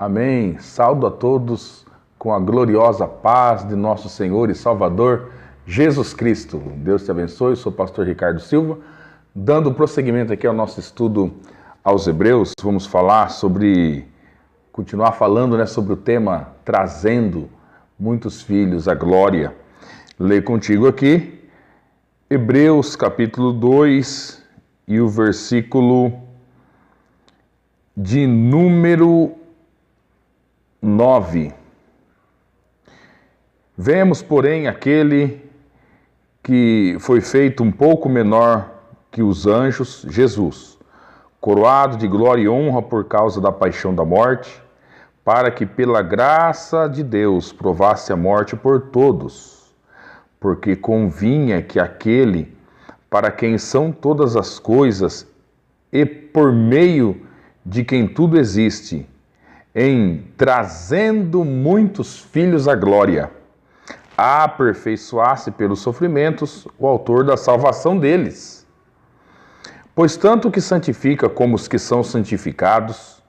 Amém. Saúdo a todos com a gloriosa paz de nosso Senhor e Salvador Jesus Cristo. Deus te abençoe. Eu sou o pastor Ricardo Silva, dando prosseguimento aqui ao nosso estudo aos Hebreus. Vamos continuar falando, sobre o tema trazendo muitos filhos à glória. Leio contigo aqui Hebreus capítulo 2 e o versículo de número 9. Vemos, porém, aquele que foi feito um pouco menor que os anjos, Jesus, coroado de glória e honra por causa da paixão da morte, para que pela graça de Deus provasse a morte por todos, porque convinha que aquele para quem são todas as coisas e por meio de quem tudo existe, em trazendo muitos filhos à glória, aperfeiçoasse pelos sofrimentos o autor da salvação deles. Pois tanto o que santifica como os que são santificados,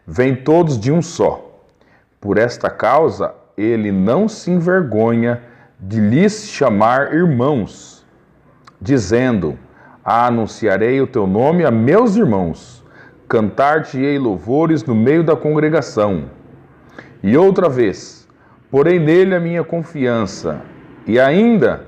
vêm todos de um só. Por esta causa, ele não se envergonha de lhes chamar irmãos, dizendo: anunciarei o teu nome a meus irmãos, cantar-te-ei louvores no meio da congregação. E outra vez, porei nele a minha confiança, e ainda,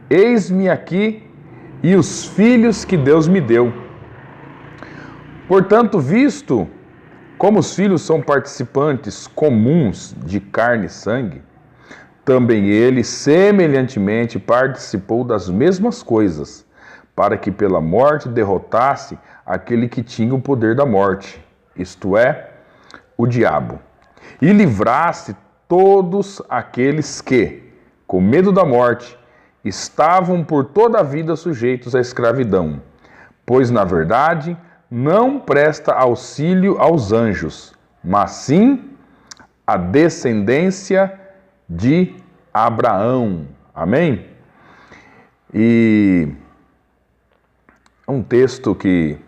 eis-me aqui e os filhos que Deus me deu. Portanto, visto como os filhos são participantes comuns de carne e sangue, também ele, semelhantemente, participou das mesmas coisas, para que pela morte derrotasse aquele que tinha o poder da morte, isto é, o diabo, e livrasse todos aqueles que, com medo da morte, estavam por toda a vida sujeitos à escravidão, pois, na verdade, não presta auxílio aos anjos, mas sim a descendência de Abraão. Amém? E um texto que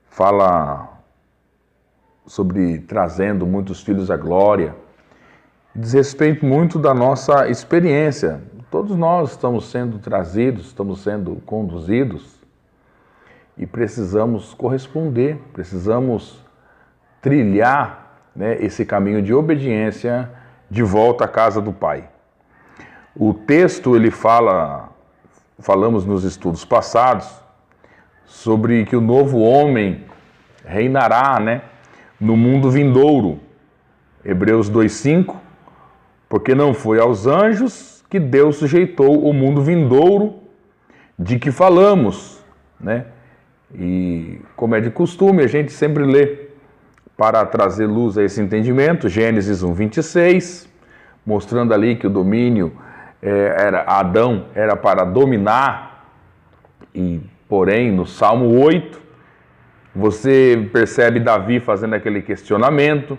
fala sobre trazendo muitos filhos à glória, diz respeito muito da nossa experiência. Todos nós estamos sendo trazidos, estamos sendo conduzidos e precisamos corresponder, precisamos trilhar, esse caminho de obediência de volta à casa do Pai. O texto, ele falamos nos estudos passados, sobre que o novo homem reinará, no mundo vindouro. Hebreus 2:5, porque não foi aos anjos que Deus sujeitou o mundo vindouro de que falamos, E como é de costume, a gente sempre lê para trazer luz a esse entendimento, Gênesis 1:26, mostrando ali que o domínio Adão era para dominar, e porém no Salmo 8, você percebe Davi fazendo aquele questionamento,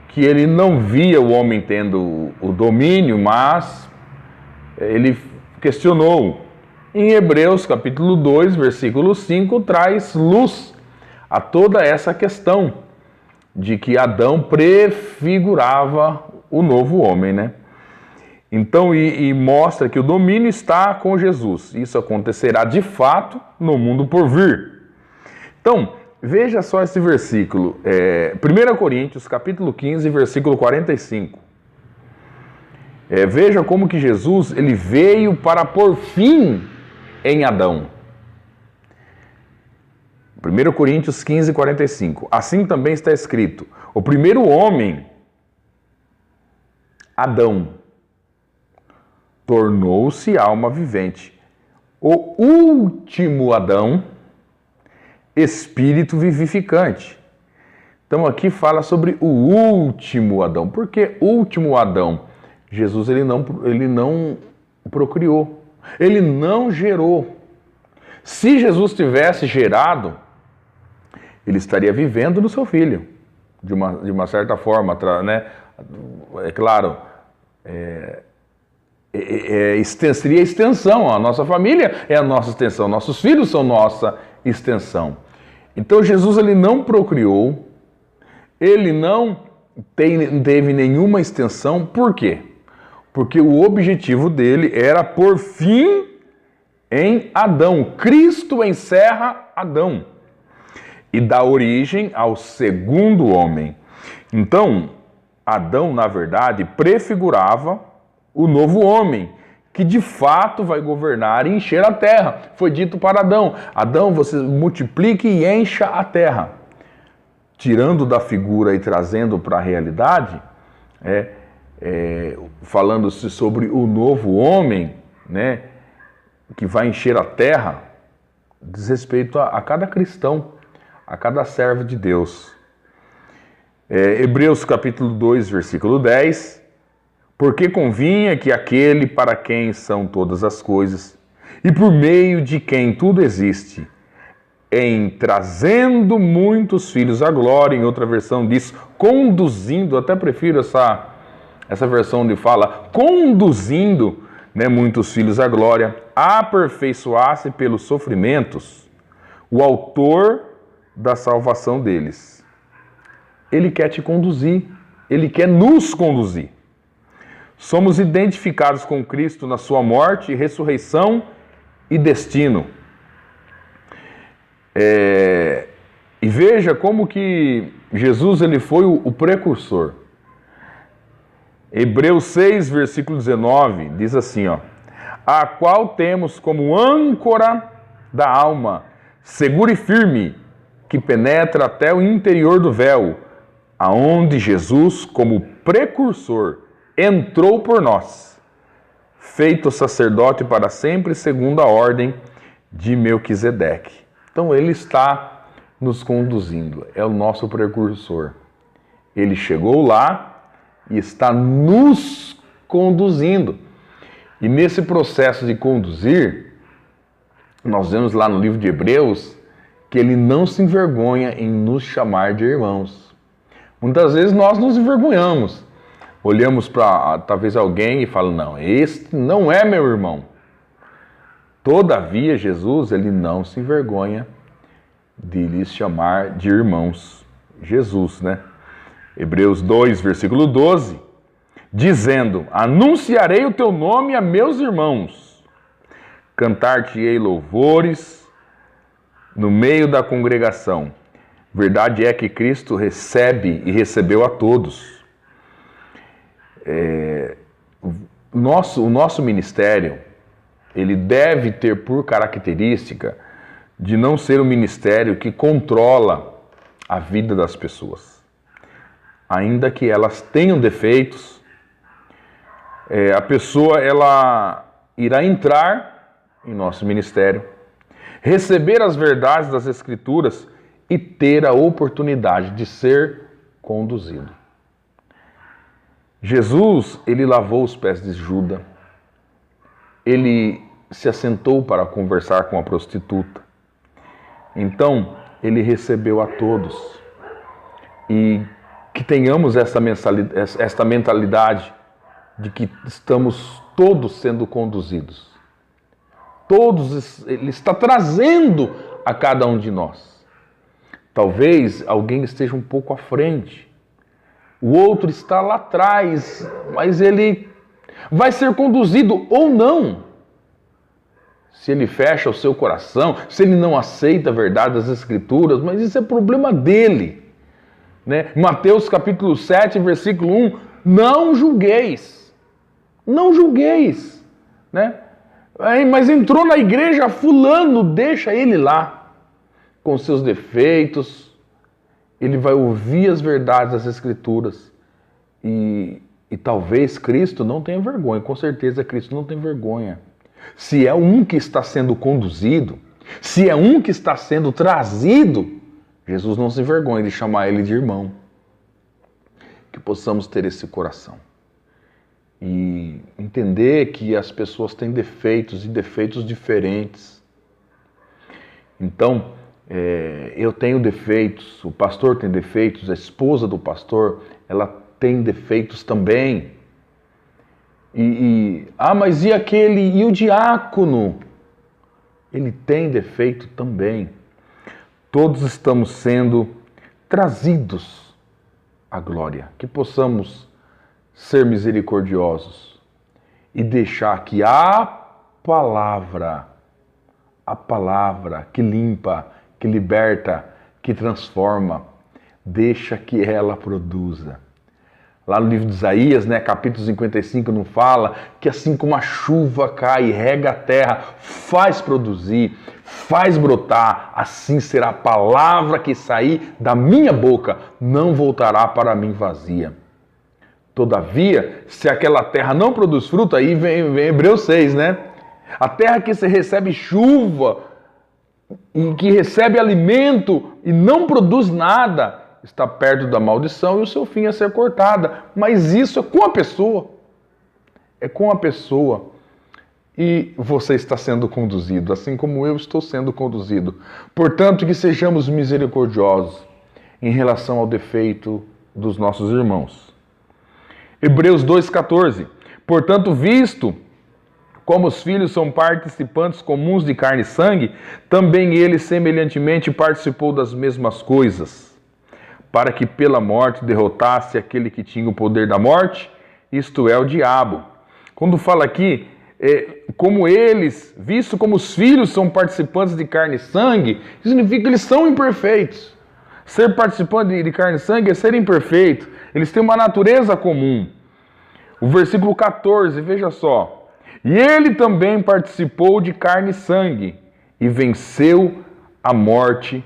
que ele não via o homem tendo o domínio, mas ele questionou. Em Hebreus capítulo 2, versículo 5, traz luz a toda essa questão de que Adão prefigurava o novo homem, Então, e mostra que o domínio está com Jesus. Isso acontecerá de fato no mundo por vir. Então, veja só esse versículo. 1 Coríntios, capítulo 15, versículo 45. Veja como que Jesus ele veio para pôr fim em Adão. 1 Coríntios 15, 45. Assim também está escrito: o primeiro homem, Adão, tornou-se alma vivente. O último Adão, espírito vivificante. Então aqui fala sobre o último Adão. Por que último Adão? Jesus ele não procriou. Ele não gerou. Se Jesus tivesse gerado, ele estaria vivendo no seu filho, de uma certa forma, É claro, seria extensão. A nossa família é a nossa extensão, nossos filhos são nossa extensão. Então Jesus ele não procriou, Ele não teve nenhuma extensão. Por quê? Porque o objetivo dele era pôr fim em Adão. Cristo encerra Adão e dá origem ao segundo homem. Então, Adão, na verdade, prefigurava o novo homem, que de fato vai governar e encher a terra. Foi dito para Adão: Adão, você multiplique e encha a terra. Tirando da figura e trazendo para a realidade, falando-se sobre o novo homem, né, que vai encher a terra, diz respeito a cada cristão, a cada servo de Deus. Hebreus capítulo 2, versículo 10, porque convinha que aquele para quem são todas as coisas, e por meio de quem tudo existe, em trazendo muitos filhos à glória, em outra versão diz, conduzindo, até prefiro essa versão onde fala, conduzindo, né, muitos filhos à glória, aperfeiçoasse pelos sofrimentos o autor da salvação deles. Ele quer te conduzir, Ele quer nos conduzir. Somos identificados com Cristo na sua morte, ressurreição e destino. E veja como que Jesus ele foi o precursor. Hebreus 6, versículo 19, diz assim, a qual temos como âncora da alma, segura e firme, que penetra até o interior do véu, aonde Jesus, como precursor, entrou por nós, feito sacerdote para sempre, segundo a ordem de Melquisedeque. Então ele está nos conduzindo, é o nosso precursor. Ele chegou lá e está nos conduzindo. E nesse processo de conduzir, nós vemos lá no livro de Hebreus que ele não se envergonha em nos chamar de irmãos. Muitas vezes nós nos envergonhamos. Olhamos para talvez alguém e falamos, não, este não é meu irmão. Todavia, Jesus, ele não se envergonha de lhes chamar de irmãos. Jesus, né? Hebreus 2, versículo 12, dizendo, anunciarei o teu nome a meus irmãos, cantar-te-ei louvores no meio da congregação. Verdade é que Cristo recebe e recebeu a todos. O nosso ministério, ele deve ter por característica de não ser um ministério que controla a vida das pessoas. Ainda que elas tenham defeitos, a pessoa ela irá entrar em nosso ministério, receber as verdades das Escrituras e ter a oportunidade de ser conduzido. Jesus, ele lavou os pés de Judas, ele se assentou para conversar com a prostituta. Então, ele recebeu a todos. E que tenhamos esta mentalidade de que estamos todos sendo conduzidos. Todos, ele está trazendo a cada um de nós. Talvez alguém esteja um pouco à frente, o outro está lá atrás, mas ele vai ser conduzido ou não. Se ele fecha o seu coração, se ele não aceita a verdade das Escrituras, mas isso é problema dele. Né? Mateus capítulo 7, versículo 1, não julgueis. Não julgueis. Né? Mas entrou na igreja fulano, deixa ele lá. Com seus defeitos, ele vai ouvir as verdades das Escrituras. E talvez Cristo não tenha vergonha, com certeza Cristo não tem vergonha. Se é um que está sendo conduzido, se é um que está sendo trazido, Jesus não se envergonha de chamar ele de irmão. Que possamos ter esse coração. E entender que as pessoas têm defeitos e defeitos diferentes. Então, eu tenho defeitos, o pastor tem defeitos, a esposa do pastor, ela tem defeitos também. Mas e aquele, e o diácono? Ele tem defeito também. Todos estamos sendo trazidos a glória, que possamos ser misericordiosos e deixar que a palavra que limpa, que liberta, que transforma, deixa que ela produza. Lá no livro de Isaías, capítulo 55, não fala que assim como a chuva cai e rega a terra, faz produzir, faz brotar, assim será a palavra que sair da minha boca, não voltará para mim vazia. Todavia, se aquela terra não produz fruto, aí vem Hebreus 6, A terra que se recebe chuva e que recebe alimento e não produz nada, está perto da maldição e o seu fim é ser cortada. Mas isso é com a pessoa. É com a pessoa. E você está sendo conduzido, assim como eu estou sendo conduzido. Portanto, que sejamos misericordiosos em relação ao defeito dos nossos irmãos. Hebreus 2,14. Portanto, visto como os filhos são participantes comuns de carne e sangue, também ele semelhantemente participou das mesmas coisas, para que pela morte derrotasse aquele que tinha o poder da morte, isto é, o diabo. Quando fala aqui, como eles, visto como os filhos são participantes de carne e sangue, significa que eles são imperfeitos. Ser participante de carne e sangue é ser imperfeito. Eles têm uma natureza comum. O versículo 14, veja só. E ele também participou de carne e sangue e venceu a morte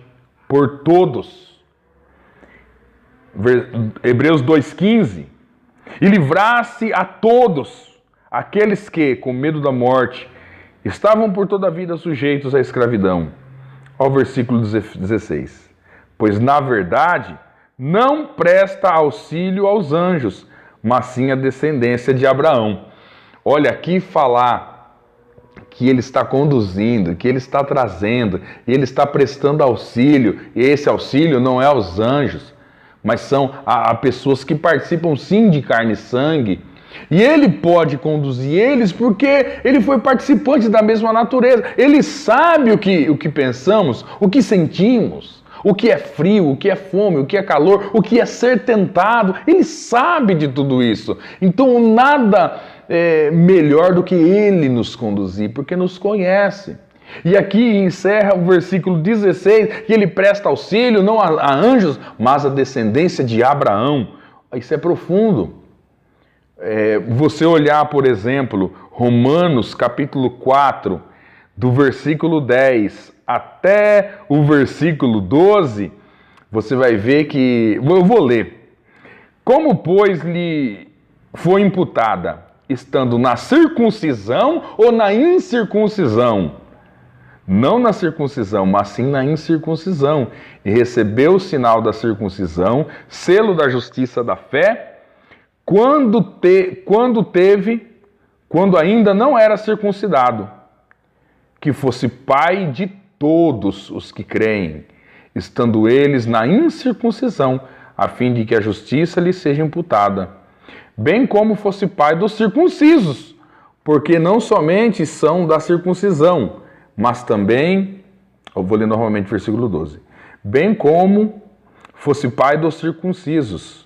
por todos. Hebreus 2,15. E livrasse a todos aqueles que, com medo da morte, estavam por toda a vida sujeitos à escravidão. Ao versículo 16. Pois, na verdade, não presta auxílio aos anjos, mas sim a descendência de Abraão. Olha, aqui falar que ele está conduzindo, que ele está trazendo, e ele está prestando auxílio, e esse auxílio não é aos anjos, mas são a pessoas que participam sim de carne e sangue. E ele pode conduzir eles porque ele foi participante da mesma natureza. Ele sabe o que pensamos, o que sentimos, o que é frio, o que é fome, o que é calor, o que é ser tentado. Ele sabe de tudo isso. Então nada é melhor do que ele nos conduzir, porque nos conhece. E aqui encerra o versículo 16, que ele presta auxílio não a anjos, mas a descendência de Abraão. Isso é profundo. Você olhar, por exemplo, Romanos capítulo 4, do versículo 10 até o versículo 12, você vai ver que... Eu vou ler. Como, pois, lhe foi imputada, estando na circuncisão ou na incircuncisão? Não na circuncisão, mas sim na incircuncisão. E recebeu o sinal da circuncisão, selo da justiça da fé, quando ainda não era circuncidado, que fosse pai de todos os que creem, estando eles na incircuncisão, a fim de que a justiça lhe seja imputada, bem como fosse pai dos circuncisos, porque não somente são da circuncisão, mas também, eu vou ler novamente o versículo 12, bem como fosse pai dos circuncisos,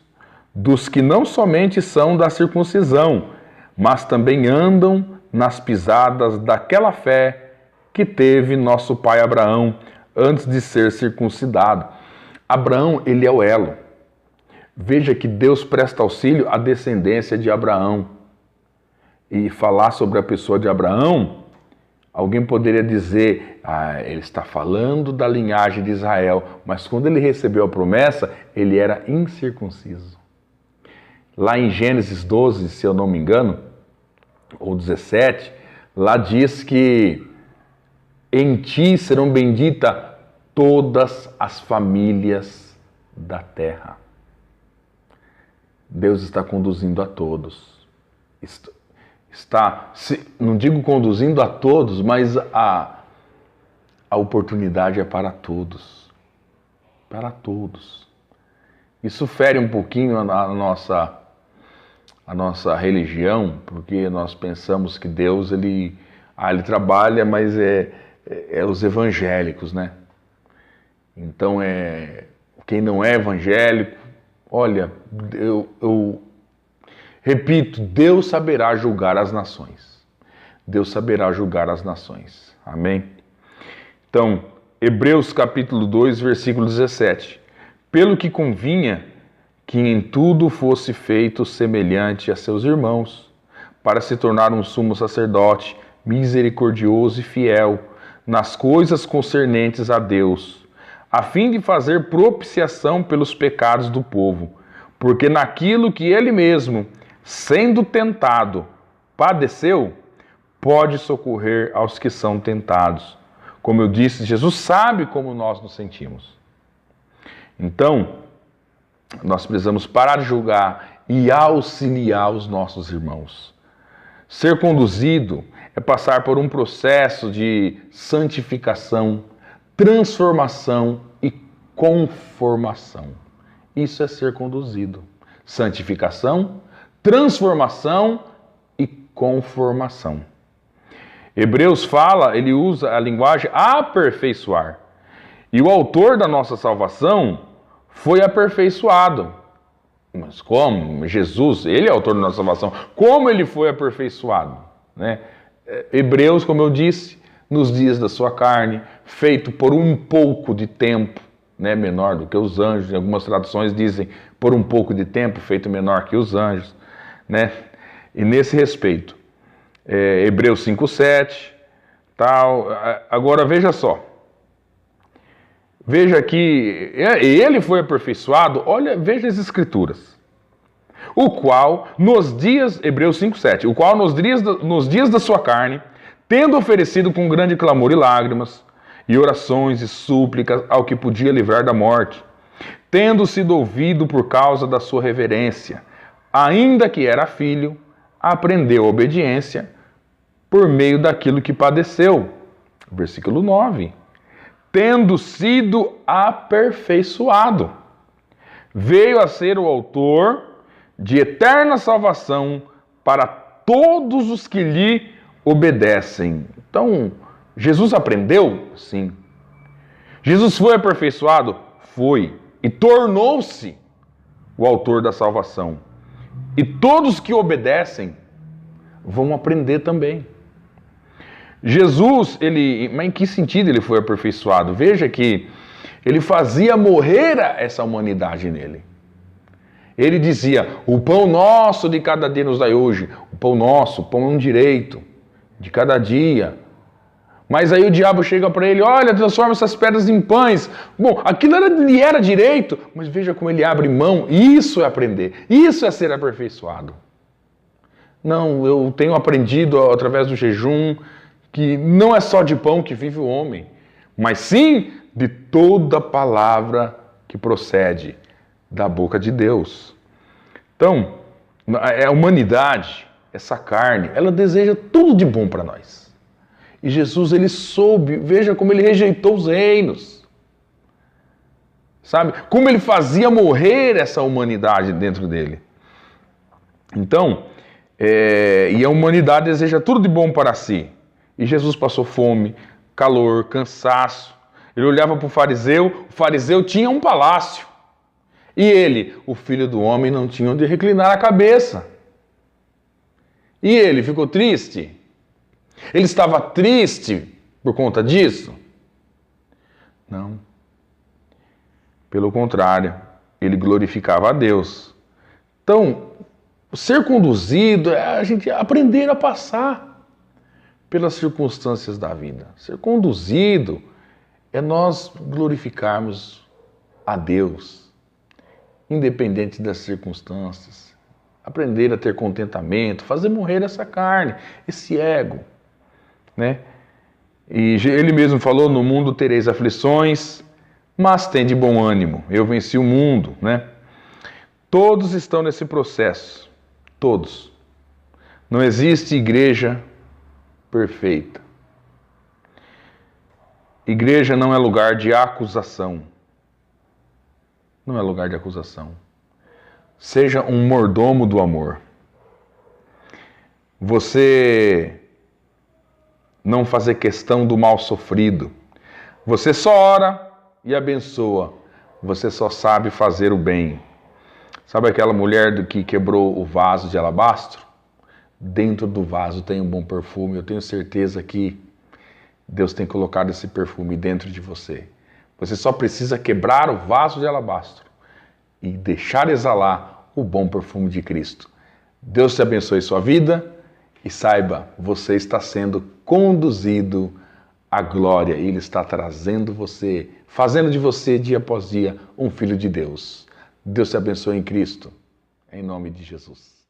dos que não somente são da circuncisão, mas também andam nas pisadas daquela fé que teve nosso pai Abraão antes de ser circuncidado. Abraão, ele é o elo. Veja que Deus presta auxílio à descendência de Abraão. E falar sobre a pessoa de Abraão, alguém poderia dizer, ele está falando da linhagem de Israel, mas quando ele recebeu a promessa, ele era incircunciso. Lá em Gênesis 12, se eu não me engano, ou 17, lá diz que em ti serão benditas todas as famílias da terra. Deus está conduzindo a todos. Não digo conduzindo a todos, mas a oportunidade é para todos. Para todos. Isso fere um pouquinho a nossa religião, porque nós pensamos que Deus, ele trabalha, mas é os evangélicos, né? Então, quem não é evangélico, Olha, eu repito, Deus saberá julgar as nações. Deus saberá julgar as nações. Amém? Então, Hebreus capítulo 2, versículo 17. Pelo que convinha que em tudo fosse feito semelhante a seus irmãos, para se tornar um sumo sacerdote, misericordioso e fiel, nas coisas concernentes a Deus, a fim de fazer propiciação pelos pecados do povo, porque naquilo que ele mesmo, sendo tentado, padeceu, pode socorrer aos que são tentados. Como eu disse, Jesus sabe como nós nos sentimos. Então, nós precisamos parar de julgar e auxiliar os nossos irmãos. Ser conduzido é passar por um processo de santificação, transformação e conformação. Isso é ser conduzido. Santificação, transformação e conformação. Hebreus fala, ele usa a linguagem aperfeiçoar. E o autor da nossa salvação foi aperfeiçoado. Mas como? Jesus, ele é o autor da nossa salvação. Como ele foi aperfeiçoado? Né? Hebreus, como eu disse, nos dias da sua carne, feito por um pouco de tempo, né, menor do que os anjos. Em algumas traduções dizem por um pouco de tempo, feito menor que os anjos. Né? E nesse respeito, Hebreus 5:7, tal. Agora veja só. Veja que ele foi aperfeiçoado, olha, veja as escrituras. O qual, nos dias, Hebreus 5:7, o qual nos dias da sua carne, tendo oferecido com grande clamor e lágrimas, e orações e súplicas ao que podia livrar da morte, tendo sido ouvido por causa da sua reverência, ainda que era filho, aprendeu a obediência por meio daquilo que padeceu. Versículo 9. Tendo sido aperfeiçoado, veio a ser o autor de eterna salvação para todos os que lhe obedecem. Então, Jesus aprendeu? Sim. Jesus foi aperfeiçoado? Foi. E tornou-se o autor da salvação. E todos que obedecem vão aprender também. Jesus, mas em que sentido ele foi aperfeiçoado? Veja que ele fazia morrer essa humanidade nele. Ele dizia, o pão nosso de cada dia nos dai hoje. O pão nosso, o pão direito, de cada dia. Mas aí o diabo chega para ele, olha, transforma essas pedras em pães. Bom, aquilo lhe era direito, mas veja como ele abre mão. Isso é aprender, isso é ser aperfeiçoado. Não, eu tenho aprendido através do jejum que não é só de pão que vive o homem, mas sim de toda palavra que procede da boca de Deus. Então, a humanidade, essa carne, ela deseja tudo de bom para nós. E Jesus, ele soube, veja como ele rejeitou os reinos. Sabe? Como ele fazia morrer essa humanidade dentro dele. Então, e a humanidade deseja tudo de bom para si. E Jesus passou fome, calor, cansaço. Ele olhava para o fariseu tinha um palácio. E ele, o filho do homem, não tinha onde reclinar a cabeça. E ele ficou triste. Ele estava triste por conta disso? Não. Pelo contrário, ele glorificava a Deus. Então, ser conduzido é a gente aprender a passar pelas circunstâncias da vida. Ser conduzido é nós glorificarmos a Deus, independente das circunstâncias. Aprender a ter contentamento, fazer morrer essa carne, esse ego. Né? E ele mesmo falou, no mundo tereis aflições, mas tende bom ânimo, eu venci o mundo. Né? Todos estão nesse processo, todos. Não existe igreja perfeita. Igreja não é lugar de acusação. Não é lugar de acusação. Seja um mordomo do amor. Você não fazer questão do mal sofrido. Você só ora e abençoa. Você só sabe fazer o bem. Sabe aquela mulher que quebrou o vaso de alabastro? Dentro do vaso tem um bom perfume. Eu tenho certeza que Deus tem colocado esse perfume dentro de você. Você só precisa quebrar o vaso de alabastro e deixar exalar o bom perfume de Cristo. Deus te abençoe sua vida e saiba, você está sendo conduzido à glória. Ele está trazendo você, fazendo de você dia após dia um filho de Deus. Deus te abençoe em Cristo, em nome de Jesus.